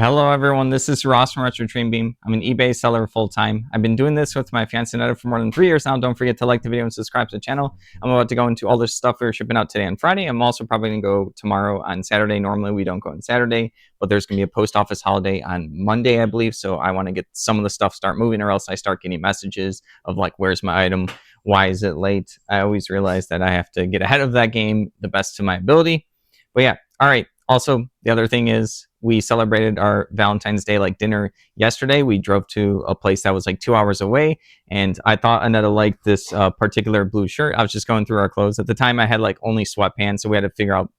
Hello, everyone. This is Ross from retrodreambeam. I'm an eBay seller full-time. I've been doing this with my fiance Netta for more than 3 years now. Don't forget to like the video and subscribe to the channel. I'm about to go into all this stuff we're shipping out today on Friday. I'm also probably going to go tomorrow on Saturday. Normally, we don't go on Saturday, but there's going to be a post office holiday on Monday, I believe. So I want to get some of the stuff start moving, or else I start getting messages of like, where's my item? Why is it late? I always realize that I have to get ahead of that game the best to my ability. But yeah, all right. Also, the other thing is we celebrated our Valentine's Day like dinner yesterday. We drove to a place that was like 2 hours away, and I thought Anetta liked this particular blue shirt. I was just going through our clothes. At the time, I had like only sweatpants, so we had to figure out,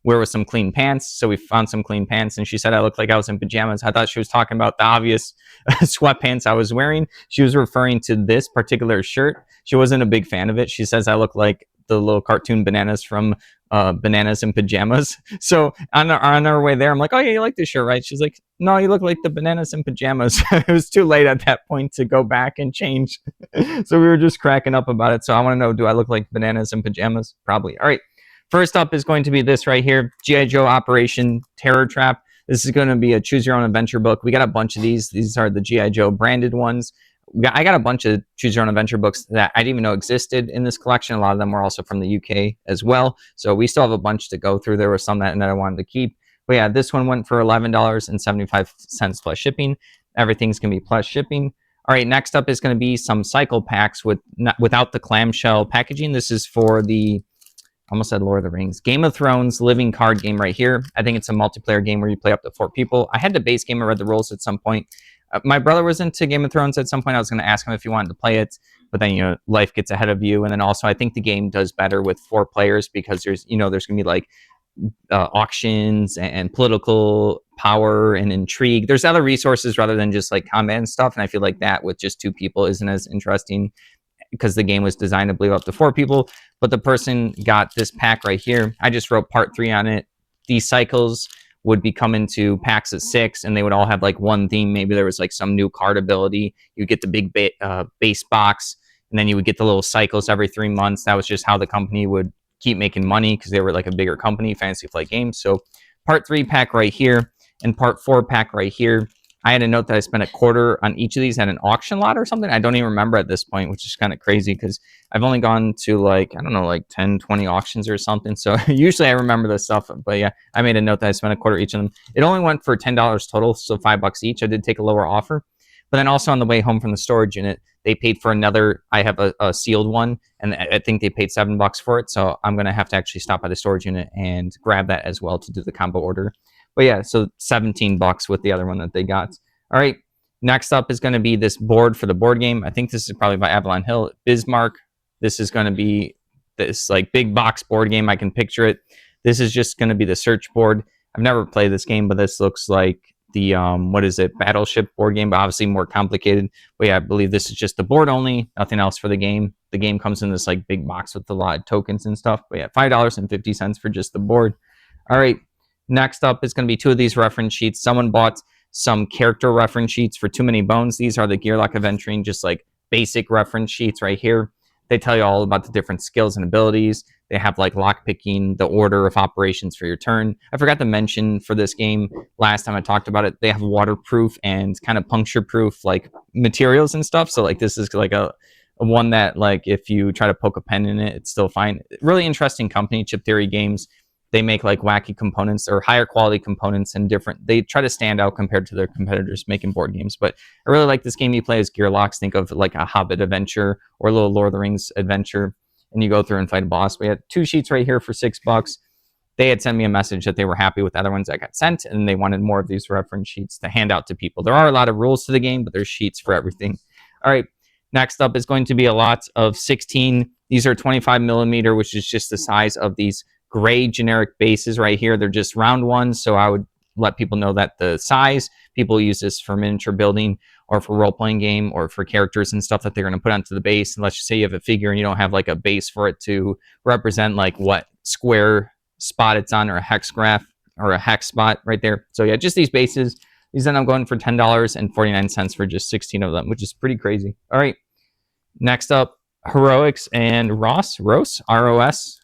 where was some clean pants. So we found some clean pants, and she said I looked like I was in pajamas. I thought she was talking about the obvious sweatpants I was wearing. She was referring to this particular shirt. She wasn't a big fan of it. She says I look like the little cartoon bananas from Bananas in Pajamas. So on our way there, I'm like, oh yeah, you like this shirt, right? She's like, no, you look like the Bananas in Pajamas. It was too late at that point to go back and change. So we were just cracking up about it. So I want to know, do I look like Bananas in Pajamas? Probably. All right. First up is going to be this right here, G.I. Joe Operation Terror Trap. This is going to be a choose your own adventure book. We got a bunch of these. These are the G.I. Joe branded ones. I got a bunch of choose your own adventure books that I didn't even know existed in this collection. A lot of them were also from the UK as well. So we still have a bunch to go through. There were some that I wanted to keep. But yeah, this one went for $11.75 plus shipping. Everything's going to be plus shipping. All right, next up is going to be some cycle packs without the clamshell packaging. This is for the, almost said Lord of the Rings, Game of Thrones living card game right here. I think it's a multiplayer game where you play up to 4 people. I had the base game. I read the rules at some point. My brother was into Game of Thrones at some point. I was going to ask him if he wanted to play it, but then, life gets ahead of you. And then also I think the game does better with 4 players because there's going to be like auctions and political power and intrigue. There's other resources rather than just like combat and stuff. And I feel like that with just 2 people isn't as interesting because the game was designed to believe up to 4 people. But the person got this pack right here. I just wrote part 3 on it. These cycles would be coming to packs of 6, and they would all have like one theme. Maybe there was like some new card ability. You get the big base box, and then you would get the little cycles every 3 months. That was just how the company would keep making money because they were like a bigger company, Fantasy Flight Games. So part 3 pack right here and part 4 pack right here. I had a note that I spent $0.25 on each of these at an auction lot or something. I don't even remember at this point, which is kind of crazy because I've only gone to like, I don't know, like 10, 20 auctions or something. So usually I remember this stuff. But yeah, I made a note that I spent $0.25 each of them. It only went for $10 total, so $5 each. I did take a lower offer. But then also on the way home from the storage unit, they paid for another. I have a sealed one, and I think they paid $7 for it. So I'm going to have to actually stop by the storage unit and grab that as well to do the combo order. But yeah, so $17 with the other one that they got. All right, next up is going to be this board for the board game. I think this is probably by Avalon Hill. Bismarck. This is going to be this like big box board game. I can picture it. This is just going to be the search board. I've never played this game, but this looks like the, what is it, Battleship board game, but obviously more complicated. But yeah, I believe this is just the board only, nothing else for the game. The game comes in this like big box with a lot of tokens and stuff. But yeah, $5.50 for just the board. All right. Next up is going to be 2 of these reference sheets. Someone bought some character reference sheets for Too Many Bones. These are the Gearlock Adventuring, just like basic reference sheets right here. They tell you all about the different skills and abilities. They have like lockpicking, the order of operations for your turn. I forgot to mention for this game, last time I talked about it, they have waterproof and kind of puncture proof like materials and stuff. So like this is like a one that like if you try to poke a pen in it, it's still fine. Really interesting company, Chip Theory Games. They make like wacky components or higher quality components and different. They try to stand out compared to their competitors making board games. But I really like this game. You play as Gearlocks. Think of like a Hobbit adventure or a little Lord of the Rings adventure, and you go through and fight a boss. We had 2 sheets right here for $6. They had sent me a message that they were happy with the other ones that got sent, and they wanted more of these reference sheets to hand out to people. There are a lot of rules to the game, but there's sheets for everything. All right. Next up is going to be a lot of 16. These are 25 millimeter, which is just the size of these gray generic bases right here. They're just round ones, so I would let people know that the size. People use this for miniature building or for role-playing game or for characters and stuff that they're going to put onto the base. And let's just say you have a figure and you don't have like a base for it to represent like what square spot it's on, or a hex graph or a hex spot right there. So yeah, just these bases. These end up going for $10.49 for just 16 of them, which is pretty crazy. All right, next up, Heroics and ROS, R-O-S.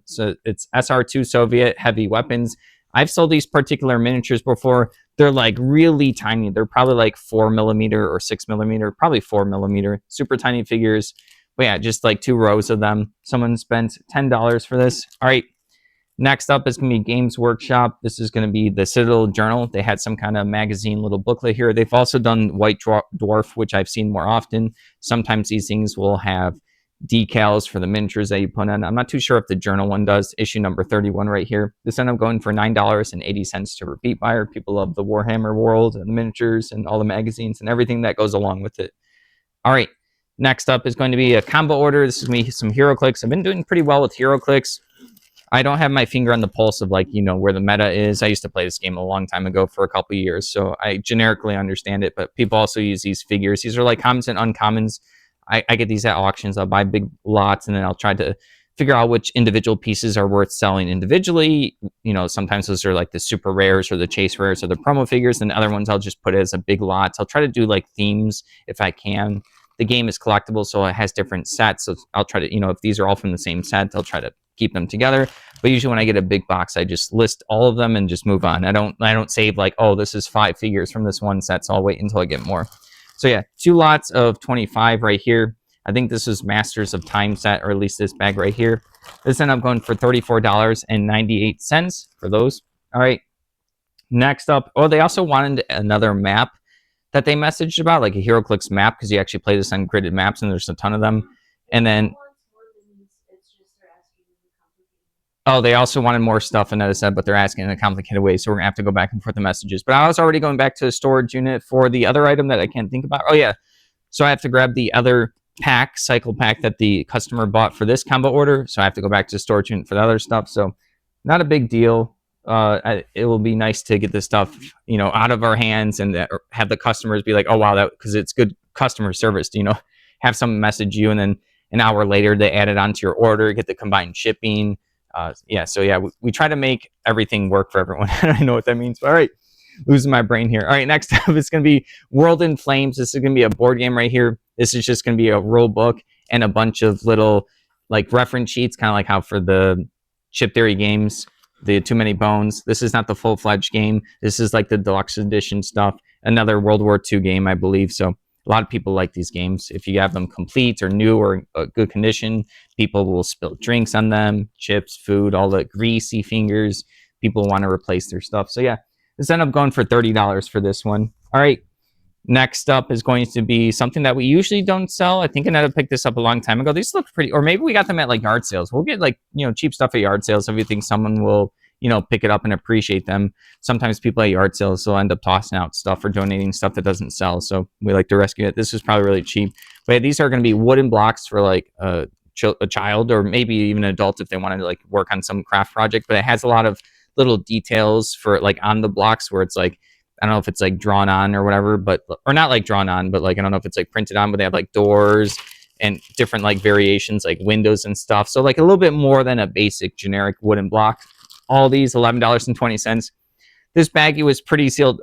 So it's SR2 Soviet heavy weapons. I've sold these particular miniatures before. They're like really tiny. They're probably like 4mm or 6mm, probably 4mm, super tiny figures. But yeah, just like 2 rows of them. Someone spent $10 for this. All right. Next up is going to be Games Workshop. This is going to be the Citadel Journal. They had some kind of magazine little booklet here. They've also done White Dwarf, which I've seen more often. Sometimes these things will have decals for the miniatures that you put on. I'm not too sure if the journal one does. Issue number 31 right here. This ended up going for $9.80 to repeat buyer. People love the Warhammer world and the miniatures and all the magazines and everything that goes along with it. All right. Next up is going to be a combo order. This is going to be some HeroClix. I've been doing pretty well with HeroClix. I don't have my finger on the pulse of like, where the meta is. I used to play this game a long time ago for a couple of years, so I generically understand it, but people also use these figures. These are like commons and uncommons. I get these at auctions. I'll buy big lots, and then I'll try to figure out which individual pieces are worth selling individually. Sometimes those are like the super rares or the chase rares or the promo figures, and other ones I'll just put as a big lot. I'll try to do like themes if I can. The game is collectible, so it has different sets. So I'll try to, if these are all from the same set, I'll try to keep them together. But usually when I get a big box, I just list all of them and just move on. I don't save like, oh, this is 5 figures from this one set, so I'll wait until I get more. So yeah, 2 lots of 25 right here. I think this is Masters of Time set, or at least this bag right here. This ended up going for $34.98 for those. All right. Next up, they also wanted another map that they messaged about, like a HeroClix map, because you actually play this on gridded maps, and there's a ton of them. And then, they also wanted more stuff, Annetta said, but they're asking in a complicated way, so we're going to have to go back and forth the messages. But I was already going back to the storage unit for the other item that I can't think about. Oh, yeah. So I have to grab the other cycle pack that the customer bought for this combo order, so I have to go back to the storage unit for the other stuff. So not a big deal. It will be nice to get this stuff, out of our hands and have the customers be like, oh, wow, because it's good customer service to, have someone message you and then an hour later they add it onto your order, get the combined shipping. We try to make everything work for everyone. I don't know what that means, but all right, losing my brain here. All right, next up is going to be World in Flames. This is going to be a board game right here. This is just going to be a rule book and a bunch of little like reference sheets, kind of like how for the Chip Theory games, the Too Many Bones. This is not the full-fledged game. This is like the deluxe edition stuff. Another World War II game, I believe. So a lot of people like these games. If you have them complete or new or in good condition, people will spill drinks on them, chips, food, all the greasy fingers. People want to replace their stuff. So yeah, this ended up going for $30 for this one. All right. Next up is going to be something that we usually don't sell. I think Annetta picked this up a long time ago. These look pretty, or maybe we got them at like yard sales. We'll get like, cheap stuff at yard sales if you think someone will, pick it up and appreciate them. Sometimes people at yard sales will end up tossing out stuff or donating stuff that doesn't sell. So we like to rescue it. This is probably really cheap. But yeah, these are going to be wooden blocks for like a child or maybe even an adult if they wanted to like work on some craft project. But it has a lot of little details for like on the blocks where it's like, I don't know if it's like drawn on or whatever, or not like drawn on, but like, I don't know if it's like printed on, but they have like doors and different like variations, like windows and stuff. So like a little bit more than a basic generic wooden block. All these $11.20. This baggie was pretty sealed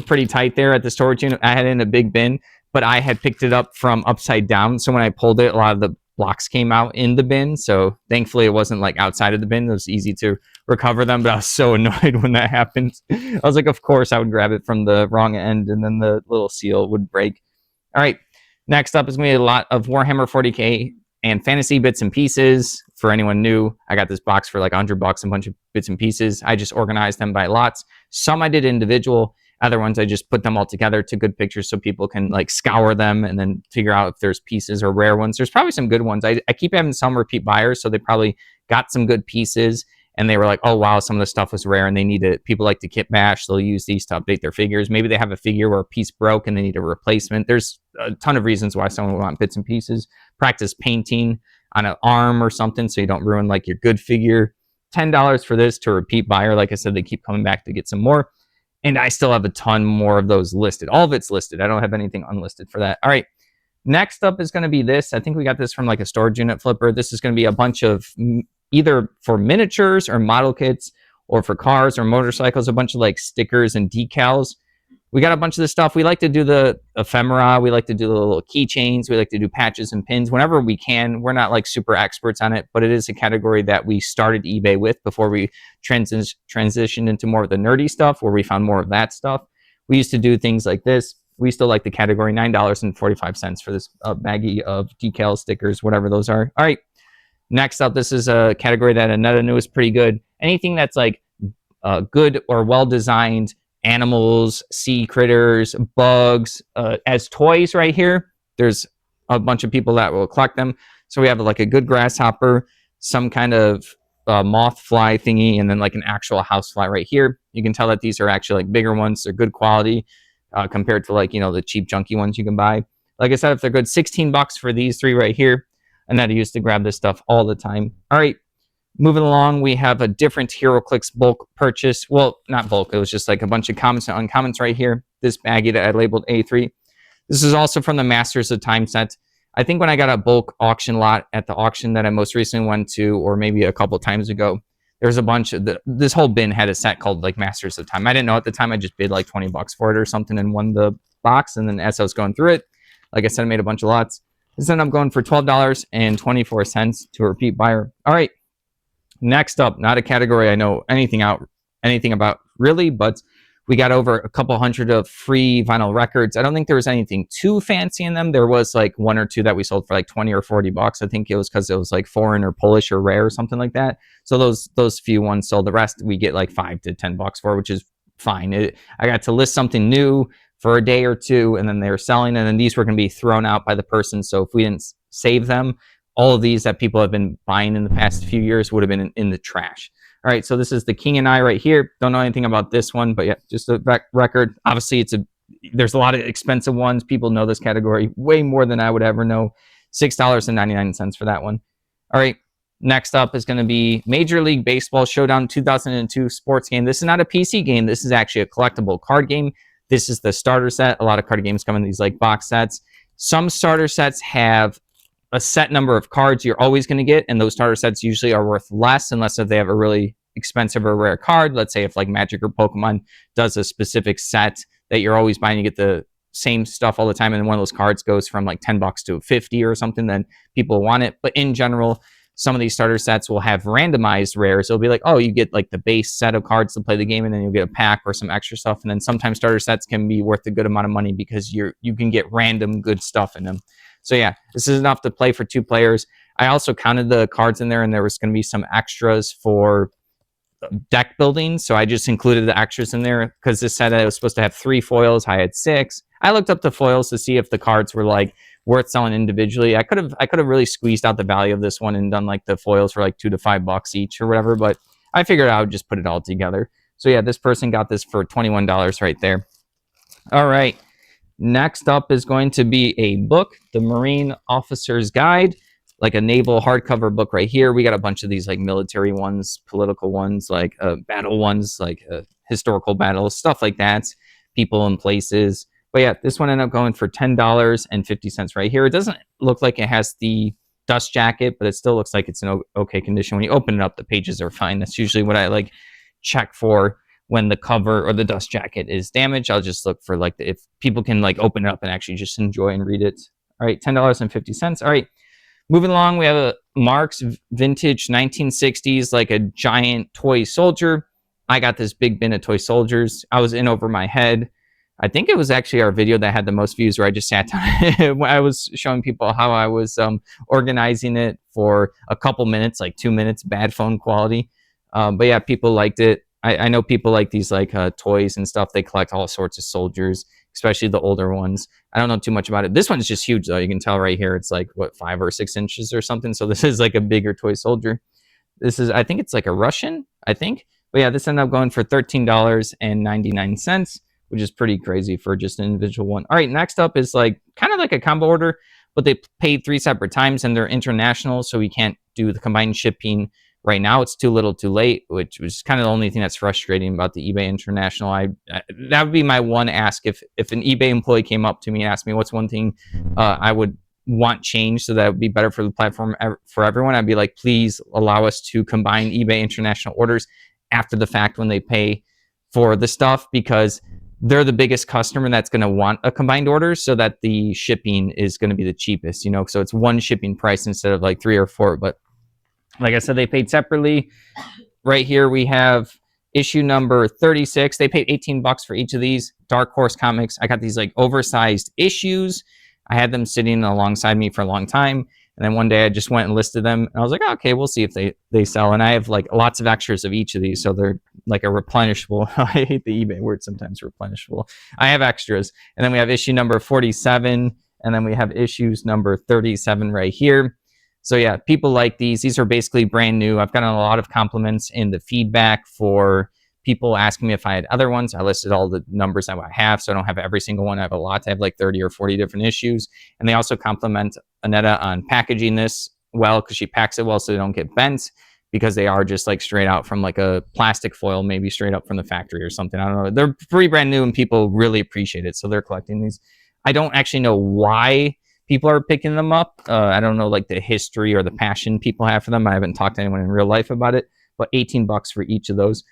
pretty tight there at the storage unit. I had it in a big bin, but I had picked it up from upside down. So when I pulled it, a lot of the blocks came out in the bin. So thankfully it wasn't like outside of the bin. It was easy to recover them, but I was so annoyed when that happened. I was like, of course I would grab it from the wrong end and then the little seal would break. All right. Next up is going to be a lot of Warhammer 40K and fantasy bits and pieces. For anyone new, I got this box for like $100, a bunch of bits and pieces. I just organized them by lots. Some I did individual. Other ones I just put them all together to good pictures so people can like scour them and then figure out if there's pieces or rare ones. There's probably some good ones. I keep having some repeat buyers, so they probably got some good pieces and they were like, oh wow, some of the stuff was rare and they need it. People like to kit bash. They'll use these to update their figures. Maybe they have a figure where a piece broke and they need a replacement. There's a ton of reasons why someone would want bits and pieces. Practice painting on an arm or something so you don't ruin like your good figure. $10 for this to repeat buyer. Like I said, they keep coming back to get some more. And I still have a ton more of those listed. All of it's listed. I don't have anything unlisted for that. All right. Next up is going to be this. I think we got this from like a storage unit flipper. This is going to be a bunch of either for miniatures or model kits or for cars or motorcycles, a bunch of like stickers and decals. We got a bunch of this stuff. We like to do the ephemera. We like to do the little keychains. We like to do patches and pins whenever we can. We're not like super experts on it, but it is a category that we started eBay with before we transitioned into more of the nerdy stuff, where we found more of that stuff. We used to do things like this. We still like the category, $9.45 for this baggie of decal stickers, whatever those are. All right. Next up, this is a category that Aneta knew is pretty good. Anything that's like good or well-designed animals, sea critters, bugs, as toys right here. There's a bunch of people that will collect them. So we have like a good grasshopper, some kind of moth fly thingy, and then like an actual housefly right here. You can tell that these are actually like bigger ones. They're good quality compared to like, the cheap junky ones you can buy. Like I said, if they're good, $16 for these three right here. And that I used to grab this stuff all the time. All right. Moving along, we have a different HeroClix bulk purchase. Well, not bulk. It was just like a bunch of comments and uncomments right here. This baggie that I labeled A3. This is also from the Masters of Time set. I think when I got a bulk auction lot at the auction that I most recently went to, or maybe a couple times ago, there's a bunch of this whole bin had a set called like Masters of Time. I didn't know at the time. I just bid like $20 for it or something and won the box. And then as I was going through it, like I said, I made a bunch of lots. This ended up going for $12.24 to a repeat buyer. All right. Next up, not a category I know anything about really, but we got over a couple hundred of free vinyl records. I don't think there was anything too fancy in them. There was like one or two that we sold for like 20 or 40 bucks. I think it was because it was like foreign or Polish or rare or something like that. So those few ones sold. The rest we get like $5 to $10 for, which is fine. I got to list something new for a day or two, and then they were selling, and then these were going to be thrown out by the person. So if we didn't save them, all of these that people have been buying in the past few years would have been in the trash. All right, so this is the King and I right here. Don't know anything about this one, but yeah, just a record. Obviously, there's a lot of expensive ones. People know this category way more than I would ever know. $6.99 for that one. All right, next up is going to be Major League Baseball Showdown 2002 sports game. This is not a PC game. This is actually a collectible card game. This is the starter set. A lot of card games come in these like box sets. Some starter sets have a set number of cards you're always going to get, and those starter sets usually are worth less unless if they have a really expensive or rare card. Let's say if like Magic or Pokemon does a specific set that you're always buying, you get the same stuff all the time, and one of those cards goes from like $10 to $50 or something, then people want it. But in general, some of these starter sets will have randomized rares. It'll be like, oh, you get like the base set of cards to play the game, and then you'll get a pack or some extra stuff. And then sometimes starter sets can be worth a good amount of money because you can get random good stuff in them. So yeah, this is enough to play for 2 players. I also counted the cards in there, and there was going to be some extras for deck building. So I just included the extras in there because this set I was supposed to have 3 foils. I had 6. I looked up the foils to see if the cards were like worth selling individually. I could have really squeezed out the value of this one and done like the foils for like $2 to $5 each or whatever. But I figured I would just put it all together. So yeah, this person got this for $21 right there. All right. Next up is going to be a book, the Marine Officer's Guide, like a naval hardcover book right here. We got a bunch of these like military ones, political ones, like battle ones, like historical battles, stuff like that, people and places. But yeah, this one ended up going for $10.50 right here. It doesn't look like it has the dust jacket, but it still looks like it's in okay condition. When you open it up, the pages are fine. That's usually what I like check for. When the cover or the dust jacket is damaged, I'll just look for like if people can like open it up and actually just enjoy and read it. All right, $10.50. All right, moving along, we have a Marx vintage 1960s, like a giant toy soldier. I got this big bin of toy soldiers. I was in over my head. I think it was actually our video that had the most views where I just sat down. I was showing people how I was organizing it for a couple minutes, like 2 minutes, bad phone quality. But yeah, people liked it. I know people like these like toys and stuff. They collect all sorts of soldiers, especially the older ones. I don't know too much about it. This one's just huge though. You can tell right here. It's like what, 5 or 6 inches or something. So this is like a bigger toy soldier. This is, I think it's like a Russian, I think. But yeah, this ended up going for $13.99, which is pretty crazy for just an individual one. All right, next up is like kind of like a combo order, but they paid 3 separate times and they're international, so we can't do the combined shipping right now. It's too little too late, which was kind of the only thing that's frustrating about the eBay International. That would be my one ask. If an eBay employee came up to me and asked me what's one thing I would want changed so that it would be better for the platform for everyone, I'd be like, please allow us to combine eBay International orders after the fact when they pay for the stuff, because they're the biggest customer that's going to want a combined order, so that the shipping is going to be the cheapest, you know, so it's one shipping price instead of like 3 or 4. But like I said, they paid separately. Right here we have issue number 36. They paid $18 for each of these. Dark Horse Comics. I got these like oversized issues. I had them sitting alongside me for a long time. And then one day I just went and listed them. And I was like, oh, okay, we'll see if they sell. And I have like lots of extras of each of these. So they're like a replenishable. I hate the eBay word sometimes, replenishable. I have extras. And then we have issue number 47. And then we have issues number 37 right here. So yeah, people like these. These are basically brand new. I've gotten a lot of compliments in the feedback for people asking me if I had other ones. I listed all the numbers that I have, so I don't have every single one. I have a lot. I have like 30 or 40 different issues. And they also compliment Anetta on packaging this well, because she packs it well so they don't get bent, because they are just like straight out from like a plastic foil, maybe straight up from the factory or something. I don't know. They're pretty brand new and people really appreciate it. So they're collecting these. I don't actually know why people are picking them up. I don't know like the history or the passion people have for them. I haven't talked to anyone in real life about it, but $18 for each of those.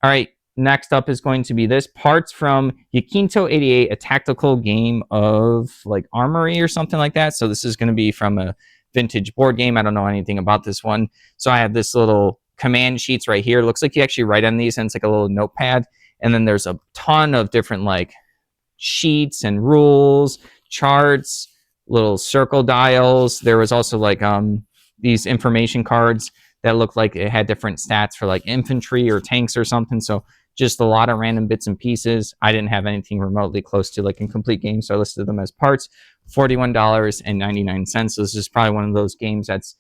All right, next up is going to be this. Parts from Yakinto 88, a tactical game of like Armory or something like that. So this is going to be from a vintage board game. I don't know anything about this one. So I have this little command sheets right here. Looks like you actually write on these, and it's like a little notepad. And then there's a ton of different like sheets and rules, charts, little circle dials. There was also like these information cards that looked like it had different stats for like infantry or tanks or something. So just a lot of random bits and pieces. I didn't have anything remotely close to like a complete game, so I listed them as parts. $41.99. So this is probably one of those games that's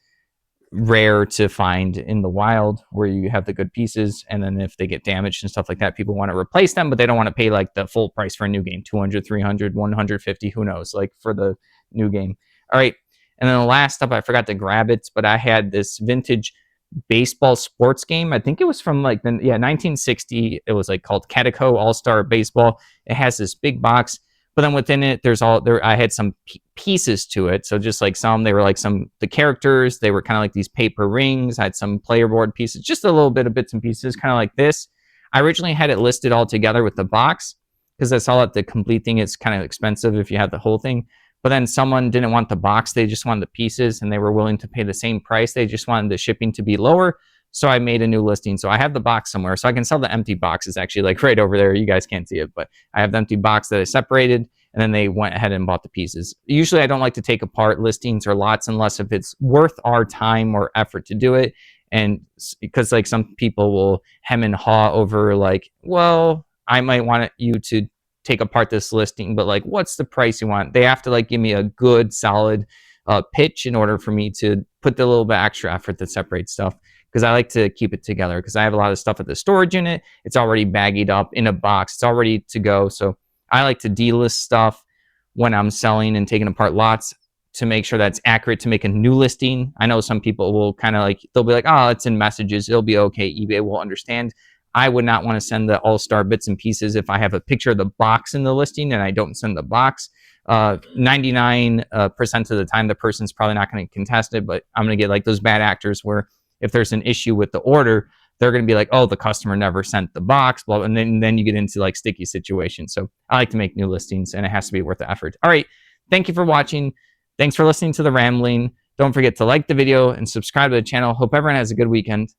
rare to find in the wild, where you have the good pieces, and then if they get damaged and stuff like that, people want to replace them, but they don't want to pay like the full price for a new game, 200, 300, 150, who knows, like for the new game. All right, and then the last up, I forgot to grab it, but I had this vintage baseball sports game. I think it was from like 1960. It was like called Catico All-Star Baseball. It has this big box, but then within it there's all there. I had some pieces to it, so just like they were like the characters, they were kind of like these paper rings. I had some player board pieces, just a little bit of bits and pieces, kind of like this. I originally had it listed all together with the box, because I saw that the complete thing is kind of expensive if you have the whole thing. But then someone didn't want the box, they just wanted the pieces, and they were willing to pay the same price. They just wanted the shipping to be lower. So I made a new listing. So I have the box somewhere. So I can sell the empty boxes actually, like right over there. You guys can't see it, but I have the empty box that I separated, and then they went ahead and bought the pieces. Usually I don't like to take apart listings or lots unless if it's worth our time or effort to do it. And because like some people will hem and haw over like, well, I might want you to take apart this listing, but like, what's the price you want? They have to like give me a good solid pitch in order for me to put the little bit extra effort to separate stuff, because I like to keep it together, because I have a lot of stuff at the storage unit. It's already baggied up in a box. It's all ready to go. So I like to delist stuff when I'm selling and taking apart lots to make sure that's accurate to make a new listing. I know some people will kind of like, they'll be like, oh, it's in messages, it'll be okay, eBay will understand. I would not want to send the all-star bits and pieces if I have a picture of the box in the listing and I don't send the box. 99% of the time, the person's probably not going to contest it, but I'm going to get like those bad actors where if there's an issue with the order, they're going to be like, oh, the customer never sent the box, blah, and then you get into like sticky situations. So I like to make new listings, and it has to be worth the effort. All right, thank you for watching. Thanks for listening to the rambling. Don't forget to like the video and subscribe to the channel. Hope everyone has a good weekend.